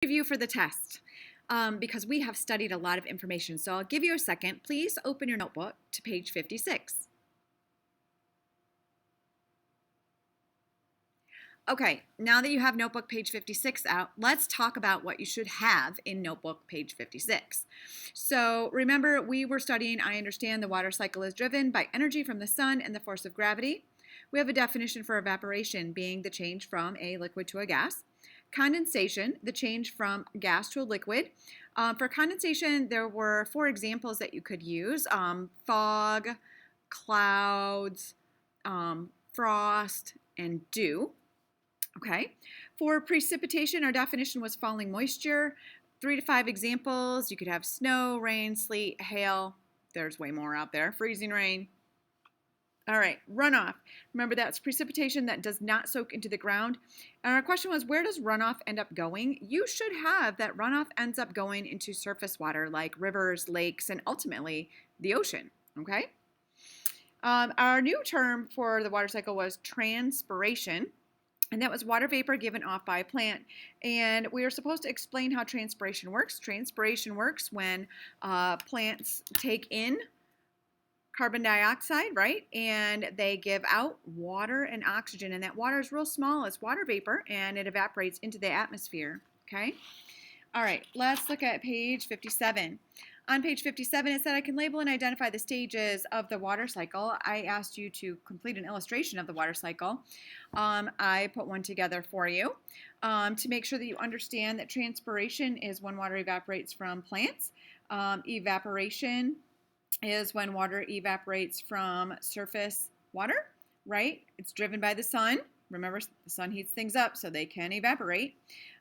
Review for the test because we have studied a lot of information. So I'll give you a second. Please open your notebook to page 56. Okay, now that you have notebook page 56 out, let's talk about what you should have in notebook page 56. So remember, we were studying, I understand the water cycle is driven by energy from the sun and the force of gravity. We have a definition for evaporation being the change from a liquid to a gas. Condensation, the change from gas to a liquid. For condensation, there were 4 examples that you could use. Fog, clouds, frost, and dew. Okay. For precipitation, our definition was falling moisture. 3 to 5 examples. You could have snow, rain, sleet, hail. There's way more out there. Freezing rain. All right, runoff. Remember, that's precipitation that does not soak into the ground. And our question was, where does runoff end up going? You should have that runoff ends up going into surface water like rivers, lakes, and ultimately the ocean, okay? Our new term for the water cycle was transpiration, and that was water vapor given off by a plant. And we are supposed to explain how transpiration works. Transpiration works when plants take in carbon dioxide, right? And they give out water and oxygen, and that water is real small. It's water vapor, and it evaporates into the atmosphere, okay? All right, let's look at page 57. On page 57, it said I can label and identify the stages of the water cycle. I asked you to complete an illustration of the water cycle. I put one together for you to make sure that you understand that transpiration is when water evaporates from plants. Evaporation is when water evaporates from surface water, right? It's driven by the sun. Remember, the sun heats things up so they can evaporate.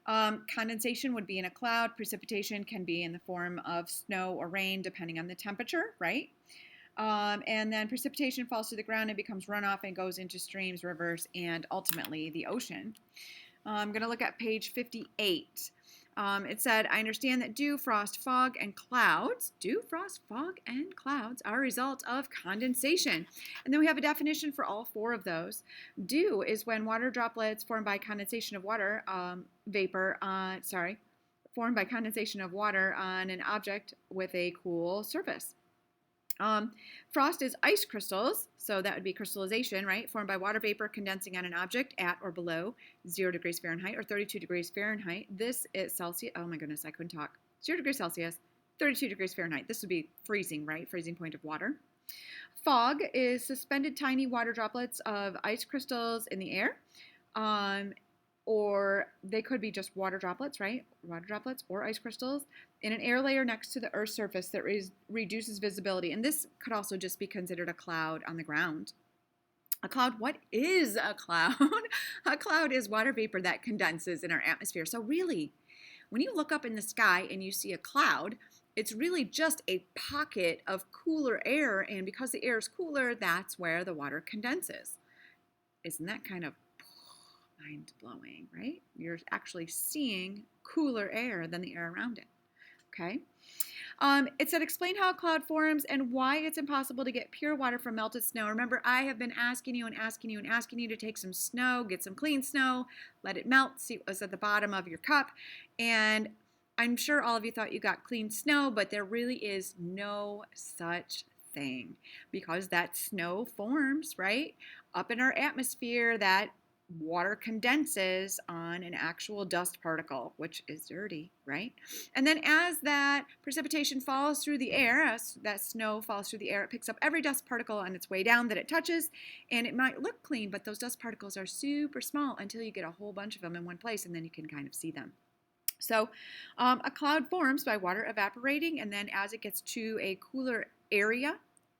Condensation would be in a cloud. Precipitation can be in the form of snow or rain, depending on the temperature, right? And then precipitation falls to the ground and becomes runoff and goes into streams, rivers, and ultimately the ocean. I'm going to look at page 58. It said, I understand that dew, frost, fog, and clouds, are a result of condensation. And then we have a definition for all 4 of those. Dew is when water droplets formed by condensation of water, formed by condensation of water on an object with a cool surface. Frost is ice crystals, so that would be crystallization, right? Formed by water vapor condensing on an object at or below 0 degrees Fahrenheit or 32 degrees Fahrenheit. This is Celsius. Oh my goodness, I couldn't talk. 0 degrees Celsius, 32 degrees Fahrenheit. This would be freezing, right? Freezing point of water. Fog is suspended tiny water droplets of ice crystals in the air. Or they could be just water droplets, right? Water droplets or ice crystals in an air layer next to the Earth's surface that reduces visibility. And this could also just be considered a cloud on the ground. A cloud, what is a cloud? A cloud is water vapor that condenses in our atmosphere. So really, when you look up in the sky and you see a cloud, it's really just a pocket of cooler air. And because the air is cooler, that's where the water condenses. Isn't that kind of mind-blowing, right? You're actually seeing cooler air than the air around it, okay? It said, explain how a cloud forms and why it's impossible to get pure water from melted snow. Remember, I have been asking you to take some snow, get some clean snow, let it melt, see what was at the bottom of your cup, and I'm sure all of you thought you got clean snow, but there really is no such thing because that snow forms, right? Up in our atmosphere, that water condenses on an actual dust particle, which is dirty, right? And then as that precipitation falls through the air, as that snow falls through the air, it picks up every dust particle on its way down that it touches, and it might look clean, but those dust particles are super small until you get a whole bunch of them in one place, and then you can kind of see them. So a cloud forms by water evaporating, and then as it gets to a cooler area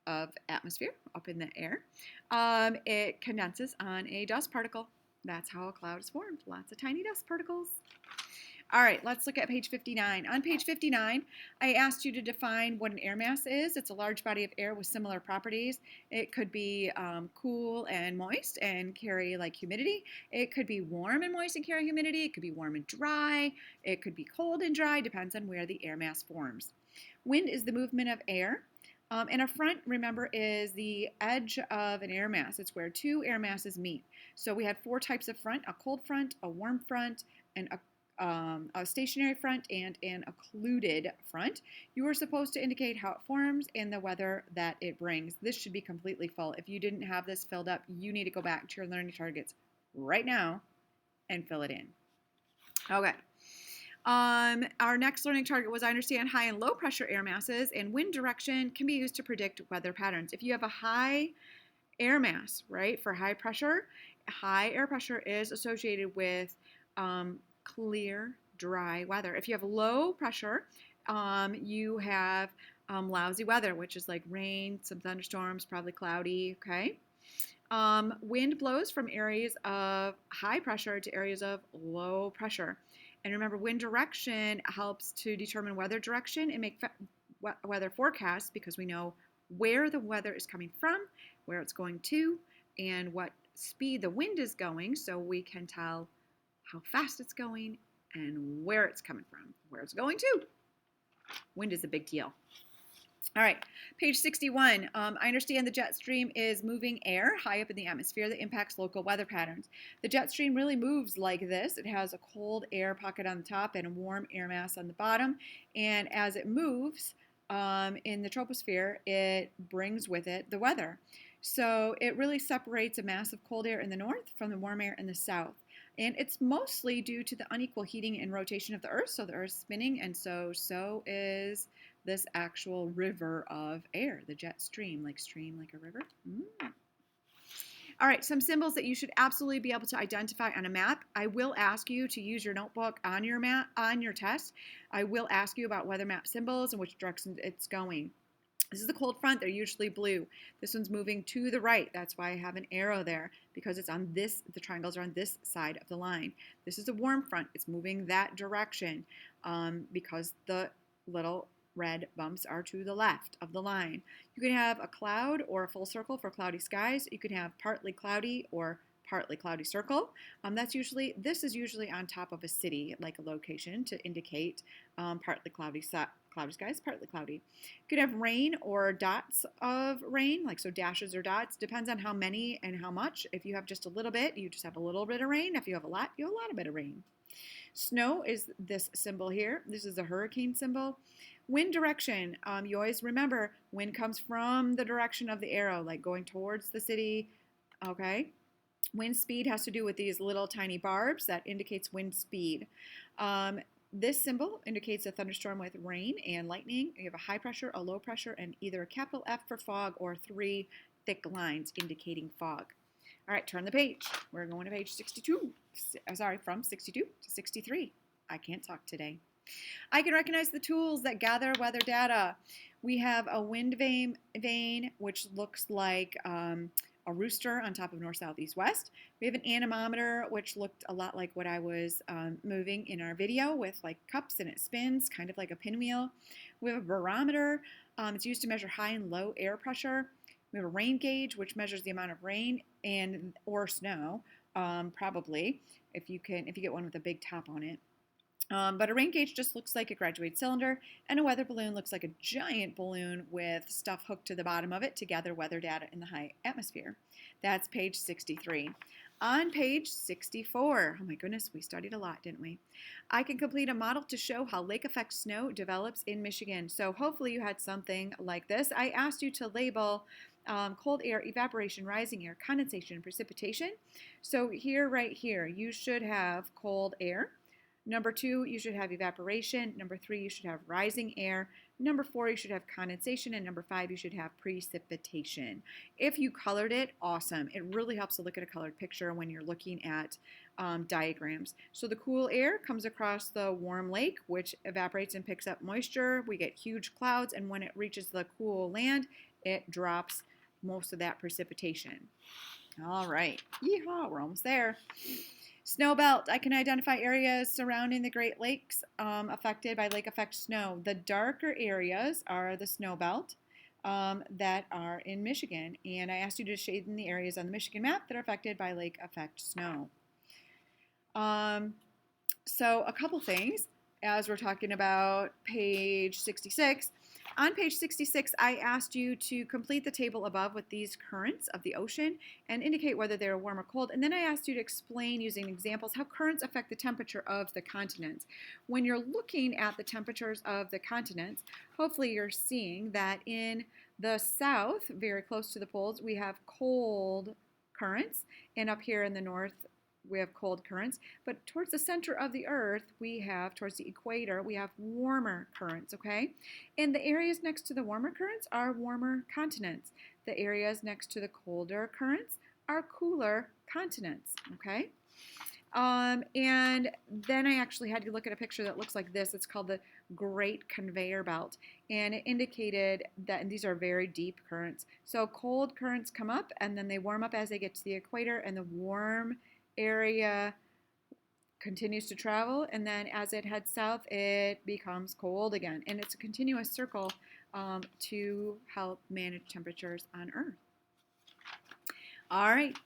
of atmosphere up in the air, it condenses on a dust particle. That's how a cloud is formed. Lots of tiny dust particles. All right, let's look at page 59. On page 59, I asked you to define what an air mass is. It's a large body of air with similar properties. It could be cool and moist and carry like humidity. It could be warm and moist and carry humidity. It could be warm and dry. It could be cold and dry. Depends on where the air mass forms. Wind is the movement of air. And a front, remember, is the edge of an air mass. It's where 2 air masses meet. So we had 4 types of front: a cold front, a warm front, and a stationary front and an occluded front. You are supposed to indicate how it forms and the weather that it brings. This should be completely full. If you didn't have this filled up, you need to go back to your learning targets right now and fill it in. Okay. Our next learning target was I understand high and low pressure air masses and wind direction can be used to predict weather patterns. If you have a high air mass, right, for high pressure, high air pressure is associated with clear, dry weather. If you have low pressure, you have lousy weather, which is like rain, some thunderstorms, probably cloudy, okay? Wind blows from areas of high pressure to areas of low pressure. And remember, wind direction helps to determine weather direction and make weather forecasts because we know where the weather is coming from, where it's going to, and what speed the wind is going, so we can tell how fast it's going and where it's coming from, where it's going to. Wind is a big deal. All right, page 61. I understand the jet stream is moving air high up in the atmosphere that impacts local weather patterns. The jet stream really moves like this. It has a cold air pocket on the top and a warm air mass on the bottom. And as it moves in the troposphere, it brings with it the weather. So it really separates a mass of cold air in the north from the warm air in the south. And it's mostly due to the unequal heating and rotation of the Earth. So the Earth's spinning, and so is this actual river of air, the jet stream like a river. All right, some symbols that you should absolutely be able to identify on a map. I will ask you to use your notebook on your map, on your test. I will ask you about weather map symbols and which direction it's going. This is the cold front. They're usually blue. This one's moving to the right. That's why I have an arrow there, because it's on this, the triangles are on this side of the line. This is a warm front. It's moving that direction because the little red bumps are to the left of the line. You can have a cloud or a full circle for cloudy skies. You can have partly cloudy or partly cloudy circle. This is usually on top of a city, like a location, to indicate partly cloudy skies, partly cloudy. You could have rain or dots of rain, like so dashes or dots. Depends on how many and how much. If you have just a little bit, you just have a little bit of rain. If you have a lot, you have a lot of bit of rain. Snow is this symbol here. This is a hurricane symbol. Wind direction. You always remember wind comes from the direction of the arrow, like going towards the city. Okay. Wind speed has to do with these little tiny barbs that indicates wind speed. This symbol indicates a thunderstorm with rain and lightning. You have a high pressure, a low pressure, and either a capital F for fog or 3 thick lines indicating fog. All right, turn the page. We're going to page 62. From 62 to 63. I can't talk today. I can recognize the tools that gather weather data. We have a wind vane, which looks like a rooster on top of north, south, east, west. We have an anemometer, which looked a lot like what I was moving in our video with like cups, and it spins kind of like a pinwheel. We have a barometer. It's used to measure high and low air pressure. We have a rain gauge, which measures the amount of rain or snow, probably if you get one with a big top on it. But a rain gauge just looks like a graduated cylinder, and a weather balloon looks like a giant balloon with stuff hooked to the bottom of it to gather weather data in the high atmosphere. That's page 63. On page 64, oh my goodness, we studied a lot, didn't we? I can complete a model to show how lake effect snow develops in Michigan. So hopefully you had something like this. I asked you to label cold air, evaporation, rising air, condensation, and precipitation. So here, right here, you should have cold air. Number 2, you should have evaporation. Number 3, you should have rising air. Number 4, you should have condensation. And number 5, you should have precipitation. If you colored it, awesome. It really helps to look at a colored picture when you're looking at diagrams. So the cool air comes across the warm lake, which evaporates and picks up moisture. We get huge clouds, and when it reaches the cool land, it drops most of that precipitation. All right. Yeehaw, we're almost there. Snow belt. I can identify areas surrounding the Great Lakes affected by lake effect snow. The darker areas are the snow belt that are in Michigan. And I asked you to shade in the areas on the Michigan map that are affected by lake effect snow. So a couple things as we're talking about page 66. On page 66, I asked you to complete the table above with these currents of the ocean and indicate whether they're warm or cold. And then I asked you to explain using examples how currents affect the temperature of the continents. When you're looking at the temperatures of the continents, hopefully you're seeing that in the south, very close to the poles, we have cold currents, and up here in the north, we have cold currents, but towards the center of the earth, towards the equator, we have warmer currents, okay? And the areas next to the warmer currents are warmer continents. The areas next to the colder currents are cooler continents, okay? And then I actually had to look at a picture that looks like this. It's called the Great Conveyor Belt, and it indicated that, and these are very deep currents, so cold currents come up and then they warm up as they get to the equator, and the warm area continues to travel, and then as it heads south it becomes cold again, and it's a continuous circle to help manage temperatures on Earth. All right.